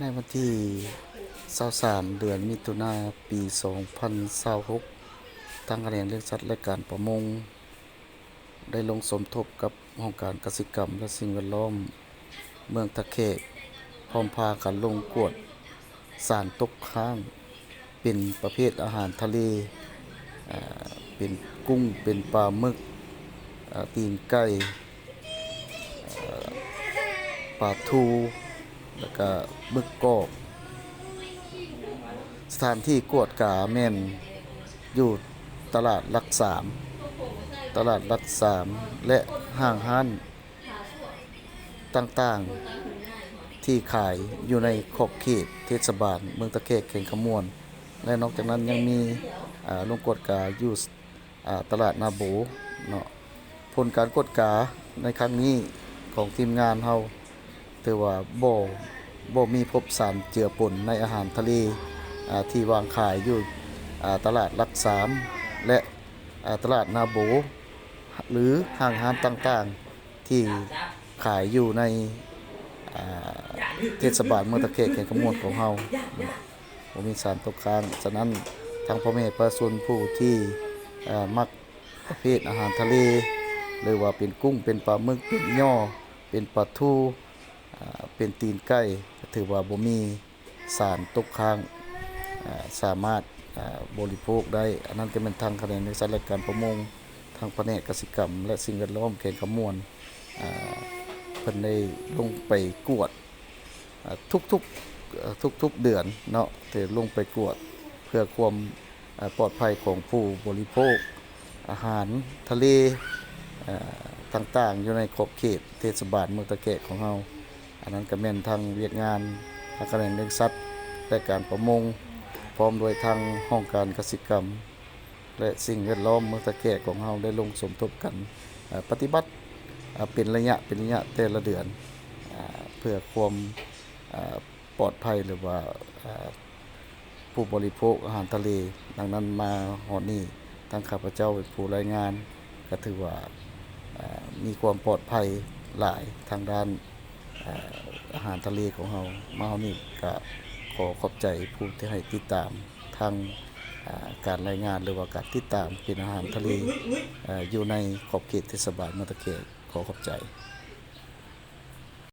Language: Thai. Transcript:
ในวันที่23เดือนมิถุนายนปี2026ทางคะแนนเรื่องสัตว์และการประมงได้ลงสมทบกับโครงการกสิกรรมและสิ่งแวดล้อมเมืองตะเคพร้อมพากันลงกวดสารตกค้างเป็นประเภทอาหารทะเลเป็นกุ้งเป็นปลาหมึกตีนไก่ปลาทูแล้วก็หมึกกรอบสถานที่กวดกาแม่นอยู่ตลาดหลักสามและห้างร้านต่างๆที่ขายอยู่ในขอบเขตเทศบาลเมืองตะเคเข่งขมวนและนอกจากนั้นยังมีโรงกวดกาอยู่ตลาดนาโบเนาะผลการกวดกาในครั้งนี้ของทีมงานเฮาถือว่าบ่มีพบสารเจือปนในอาหารทะเลที่วางขายอยู่ตลาดหลักสามและตลาดนาโบหรือห้างร้านต่างๆที่ขายอยู่ในเทศบาลเมืองตะเคเข่งขมวนของเฮาบ่มีสารตกค้างฉะนั้นทางพ่อแม่ประชาชนผู้ที่มักประเภทอาหารทะเลหรือว่าเป็นกุ้งเป็นปลาหมึกเป็นย่อเป็นปลาทูเป็นตีนไก่ถือว่าบ่มีสารตกค้างสามารถบริโภคได้อันนั้นก็เป็นทางคะแนนในสารการประมงทางแผนกกสิกรรมและสิ่งแวดล้อมเขตขมวนเพิ่นได้ลงไปกวดทุกเดือนเนาะที่ลงไปกวดเพื่อความปลอดภัยของผู้บริโภคอาหารทะเลต่างๆอยู่ในขอบเขตเทศบาลเมืองตะเกะของเฮาอันนั้นก็แม่นทางเวียกงานทางคะแนนเรื่องสัตว์และการประมงพร้อมด้วยทางห้องการกสิกรรมและสิ่งแวดล้อมเมืองตะแกของเฮาได้ลงสมทบกันปฏิบัติเป็นระยะแต่ละเดือนเพื่อความปลอดภัยหรือว่าผู้บริโภคอาหารทะเลดังนั้นมาฮอดนี้ทางข้าพเจ้าเป็นผู้รายงานก็ถือว่ามีความปลอดภัยหลายทางด้านอาหารทะเลของเฮามาฮอดนี้ก็ขอขอบใจผู้ที่ให้ติดตามทางการรายงานหรือว่าการติดตามเป็นอาหารทะเลอยู่ในขอบเขตเทศบาลเมืองตะเคขอขอบใจ